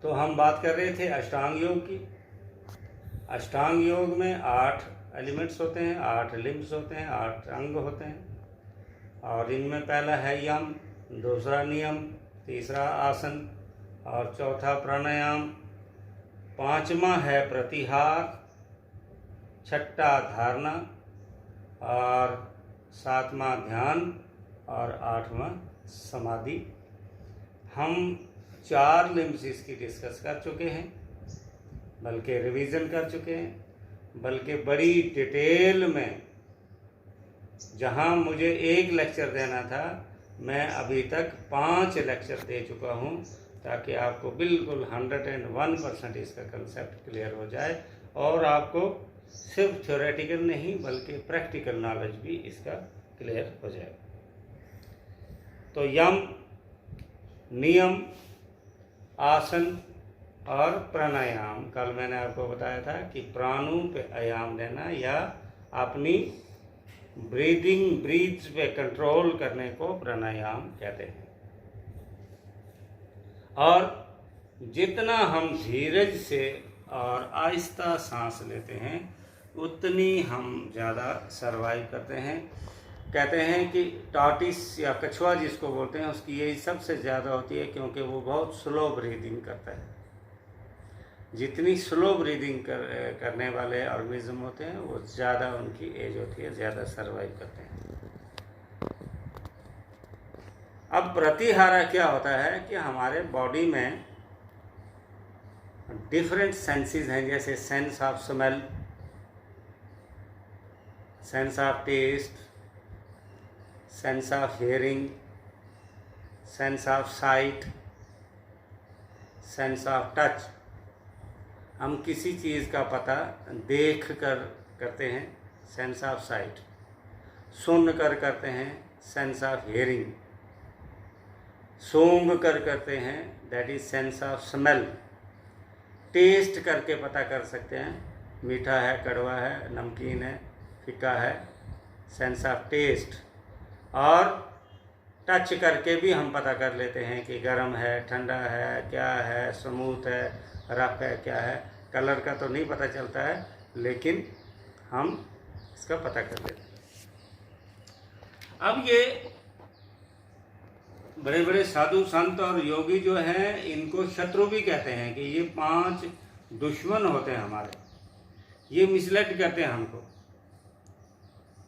तो हम बात कर रहे थे अष्टांग योग की। अष्टांग योग में 8 एलिमेंट्स होते हैं, 8 लिम्ब्स होते हैं, 8 अंग होते हैं। और इनमें पहला है यम, दूसरा नियम, तीसरा आसन और चौथा प्राणायाम, पांचवा है प्रतिहार, छठा धारणा और सातवां ध्यान और आठवां समाधि। हम 4 लिम्स इसकी डिस्कस कर चुके हैं, बल्कि रिवीजन कर चुके हैं, बल्कि बड़ी डिटेल में। जहां मुझे 1 लेक्चर देना था, मैं अभी तक 5 लेक्चर दे चुका हूं, ताकि आपको बिल्कुल 101% इसका कंसेप्ट क्लियर हो जाए और आपको सिर्फ थ्योरेटिकल नहीं बल्कि प्रैक्टिकल नॉलेज भी इसका क्लियर हो जाए। तो यम, नियम, आसन और प्राणायाम, कल मैंने आपको बताया था कि प्राणों पे आयाम देना या अपनी ब्रीथ्स पे कंट्रोल करने को प्राणायाम कहते हैं। और जितना हम धीरज से और आहिस्ता सांस लेते हैं, उतनी हम ज़्यादा सरवाइव करते हैं। कहते हैं कि टॉर्टिस या कछुआ जिसको बोलते हैं, उसकी एज सबसे ज़्यादा होती है, क्योंकि वो बहुत स्लो ब्रीदिंग करता है। जितनी स्लो ब्रीदिंग करने वाले ऑर्गेनिज्म होते हैं, वो ज़्यादा उनकी एज होती है, ज़्यादा सरवाइव करते हैं। अब प्रतिहारा क्या होता है कि हमारे बॉडी में डिफरेंट सेंसेस हैं, जैसे sense of smell, sense of taste, sense of hearing, sense of sight, sense of touch. हम किसी चीज़ का पता देख कर करते हैं, सेंस ऑफ साइट, सुन कर करते हैं, सेंस ऑफ हियरिंग, सूंघ कर करते हैं, that is sense of smell, taste करके पता कर सकते हैं, मीठा है, कड़वा है, नमकीन है, फीका है, सेंस ऑफ टेस्ट। और टच करके भी हम पता कर लेते हैं कि गर्म है, ठंडा है, क्या है, स्मूथ है, रफ है, क्या है। कलर का तो नहीं पता चलता है, लेकिन हम इसका पता कर लेते हैं। अब ये बड़े बड़े साधु संत और योगी जो हैं, इनको शत्रु भी कहते हैं कि ये 5 दुश्मन होते हैं हमारे। ये मिसलेड करते हैं हमको।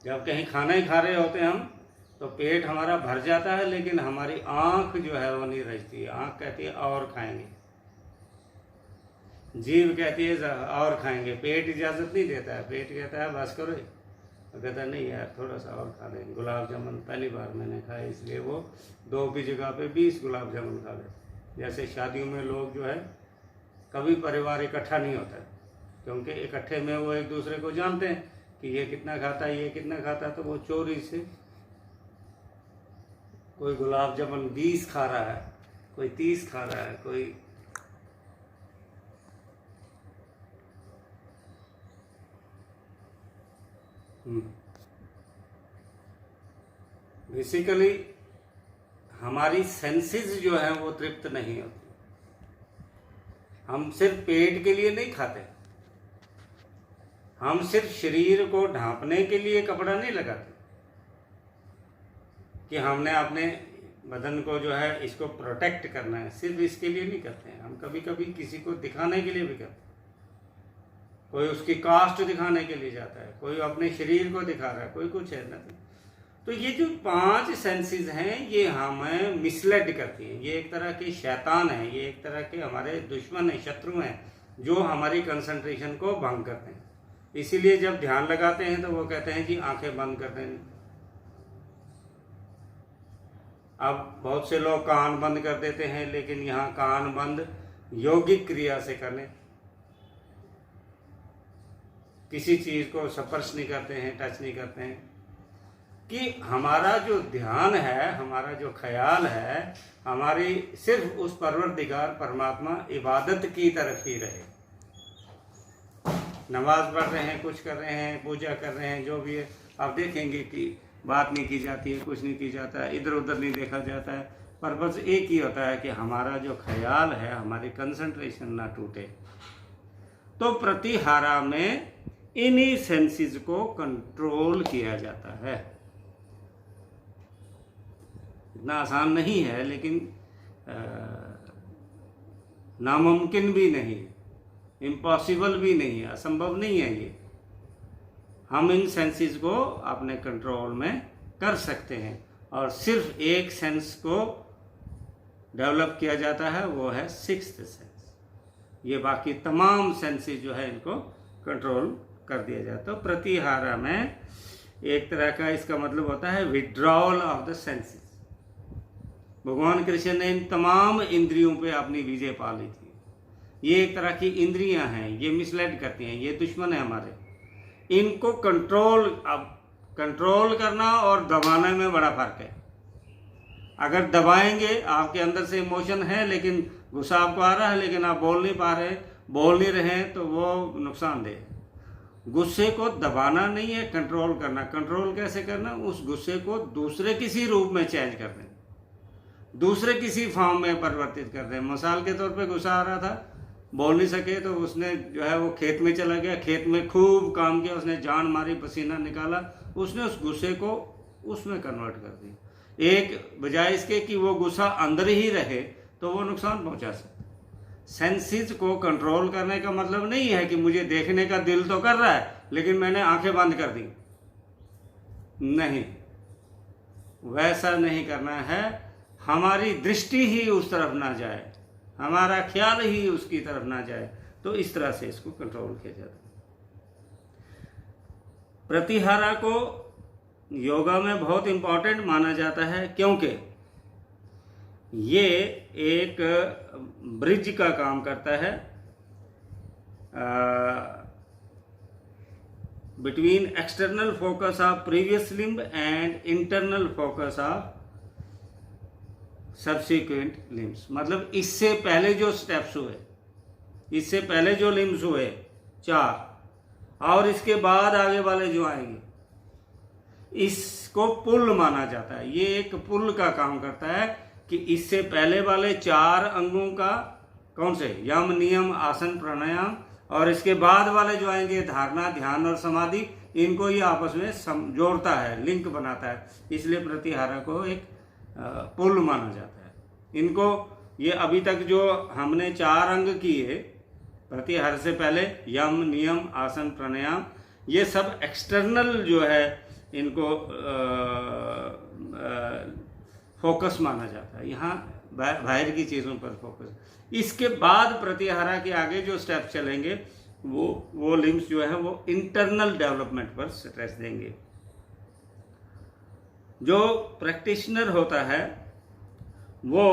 जब कहीं खाना ही खा रहे होते हैं हम, तो पेट हमारा भर जाता है, लेकिन हमारी आंख जो है वो नहीं रचती है। आंख कहती है और खाएंगे, जीभ कहती है और खाएंगे, पेट इजाज़त नहीं देता है। पेट कहता है बस करो, तो कहता है नहीं यार थोड़ा सा और खा लेंगे। गुलाब जामुन पहली बार मैंने खाया, इसलिए वो 2 की जगह पे 20 गुलाब जामुन खा लेते। जैसे शादियों में लोग जो है, कभी परिवार इकट्ठा नहीं होता है, क्योंकि इकट्ठे में वो एक दूसरे को जानते हैं कि ये कितना खाता है, ये कितना खाता है। तो वो चोरी से कोई गुलाब जामुन 20 खा रहा है, कोई 30 खा रहा है, कोई बेसिकली हमारी सेंसेस जो है वो तृप्त नहीं होती। हम सिर्फ पेट के लिए नहीं खाते, हम सिर्फ शरीर को ढांपने के लिए कपड़ा नहीं लगाते कि हमने अपने बदन को जो है इसको प्रोटेक्ट करना है, सिर्फ इसके लिए नहीं करते हैं। हम कभी कभी किसी को दिखाने के लिए भी करते हैं। कोई उसकी कास्ट दिखाने के लिए जाता है, कोई अपने शरीर को दिखा रहा है, कोई कुछ है ना। तो ये जो 5 सेंसेस हैं, ये हमें मिसलेड करती हैं। ये एक तरह के शैतान हैं, ये एक तरह के हमारे दुश्मन हैं, शत्रु हैं, जो हमारी कंसंट्रेशन को भंग करते हैं। इसीलिए जब ध्यान लगाते हैं तो वो कहते हैं जी आंखें बंद कर दें। अब बहुत से लोग कान बंद कर देते हैं, लेकिन यहाँ कान बंद यौगिक क्रिया से करने, किसी चीज़ को स्पर्श नहीं करते हैं, टच नहीं करते हैं, कि हमारा जो ध्यान है, हमारा जो ख्याल है, हमारी सिर्फ उस परवरदिगार परमात्मा इबादत की तरफ ही रहे। नमाज पढ़ रहे हैं, कुछ कर रहे हैं, पूजा कर रहे हैं, जो भी है, आप देखेंगे कि बात नहीं की जाती है, कुछ नहीं की जाता है, इधर उधर नहीं देखा जाता है, पर्पस एक ही होता है कि हमारा जो ख्याल है, हमारी कंसंट्रेशन ना टूटे। तो प्रतिहारा में इन्हीं सेंसेस को कंट्रोल किया जाता है। इतना आसान नहीं है, लेकिन नामुमकिन भी नहीं है, इम्पॉसिबल भी नहीं है, असंभव नहीं है ये। हम इन सेंसेस को अपने कंट्रोल में कर सकते हैं, और सिर्फ एक सेंस को डेवलप किया जाता है, वो है सिक्स्थ सेंस। ये बाकी तमाम सेंसेस जो है इनको कंट्रोल कर दिया जाता है। तो प्रतिहारा में एक तरह का इसका मतलब होता है विड्रॉल ऑफ द सेंसेस। भगवान कृष्ण ने इन तमाम इंद्रियों पे अपनी विजय पा ली थी। ये एक तरह की इंद्रियां हैं, ये मिसलेड करती हैं, ये दुश्मन है हमारे। इनको कंट्रोल करना और दबाने में बड़ा फर्क है। अगर दबाएंगे, आपके अंदर से इमोशन है लेकिन गुस्सा आपको आ रहा है, लेकिन आप बोल नहीं पा रहे, बोल नहीं रहे हैं, तो वो नुकसानदेह। गुस्से को दबाना नहीं है, कंट्रोल करना। कंट्रोल कैसे करना? उस गुस्से को दूसरे किसी रूप में चेंज कर दें, दूसरे किसी फॉर्म में परिवर्तित कर दें। मिसाल के तौर पे गुस्सा आ रहा था, बोल नहीं सके, तो उसने जो है वो खेत में चला गया, खेत में खूब काम किया, उसने जान मारी, पसीना निकाला, उसने उस गुस्से को उसमें कन्वर्ट कर दिया। एक बजाय इसके कि वो गुस्सा अंदर ही रहे, तो वो नुकसान पहुंचा सकता। सेंसेस को कंट्रोल करने का मतलब नहीं है कि मुझे देखने का दिल तो कर रहा है लेकिन मैंने आंखें बंद कर दी, नहीं, वैसा नहीं करना है। हमारी दृष्टि ही उस तरफ ना जाए, हमारा ख्याल ही उसकी तरफ ना जाए, तो इस तरह से इसको कंट्रोल किया जाता है। प्रतिहारा को योगा में बहुत इंपॉर्टेंट माना जाता है, क्योंकि ये एक ब्रिज का काम करता है between external focus of previous limb and internal focus of subsequent limbs. मतलब इससे पहले जो स्टेप्स हुए, इससे पहले जो लिम्स हुए 4, और इसके बाद आगे वाले जो आएंगे, इसको पुल माना जाता है। ये एक पुल का काम करता है कि इससे पहले वाले 4 अंगों का कौन से, यम, नियम, आसन, प्राणायाम, और इसके बाद वाले जो आएंगे धारणा, ध्यान और समाधि, इनको ये आपस में जोड़ता है, लिंक बनाता है। इसलिए प्रतिहारा को एक पुल माना जाता है। इनको ये अभी तक जो हमने 4 अंग किए प्रतिहार से पहले, यम, नियम, आसन, प्राणायाम, ये सब एक्सटर्नल जो है इनको फोकस माना जाता है। यहाँ बाहर की चीज़ों पर फोकस। इसके बाद प्रतिहारा के आगे जो स्टेप चलेंगे वो लिम्स जो है वो इंटरनल डेवलपमेंट पर स्ट्रेस देंगे। जो प्रैक्टिशनर होता है वो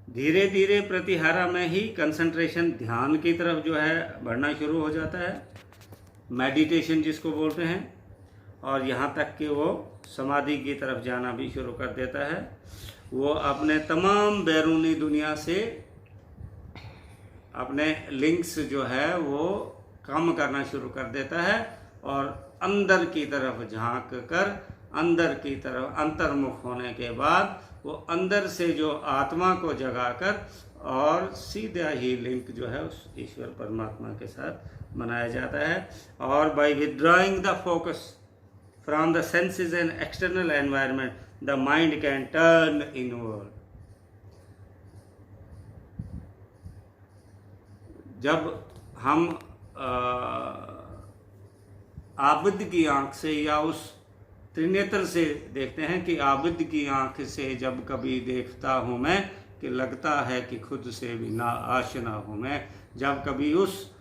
धीरे धीरे प्रतिहारा में ही कंसंट्रेशन, ध्यान की तरफ जो है बढ़ना शुरू हो जाता है, मेडिटेशन जिसको बोलते हैं, और यहाँ तक कि वो समाधि की तरफ जाना भी शुरू कर देता है। वो अपने तमाम बैरूनी दुनिया से अपने लिंक्स जो है वो कम करना शुरू कर देता है, और अंदर की तरफ झांक कर, अंदर की तरफ अंतर्मुख होने के बाद वो अंदर से जो आत्मा को जगाकर और सीधा ही लिंक जो है उस ईश्वर परमात्मा के साथ बनाया जाता है। और by withdrawing the focus from the senses and external environment the mind can turn inward. जब हम आबिद की आंख से या उस त्रिनेत्र से देखते हैं कि आबिद की आंख से जब कभी देखता हूँ मैं कि लगता है कि खुद से भी ना आशना हूँ मैं। जब कभी उस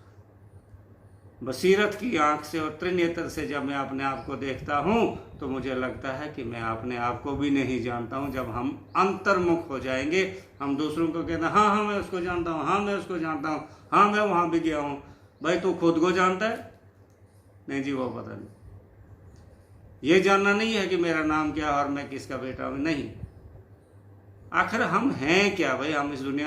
बसीरत की आंख से और त्रिनेत्र से जब मैं अपने आप को देखता हूँ तो मुझे लगता है कि मैं अपने आप को भी नहीं जानता हूँ। जब हम अंतर्मुख हो जाएंगे, हम दूसरों को कहते हैं हाँ हाँ मैं उसको जानता हूँ, हाँ मैं उसको जानता हूँ, हाँ मैं वहाँ भी गया हूँ। भाई तू खुद को जानता है? नहीं जी, वो पता नहीं। ये जानना नहीं है कि मेरा नाम क्या और मैं किसका बेटा हूँ, नहीं। आखिर हम हैं क्या भाई? हम इस दुनिया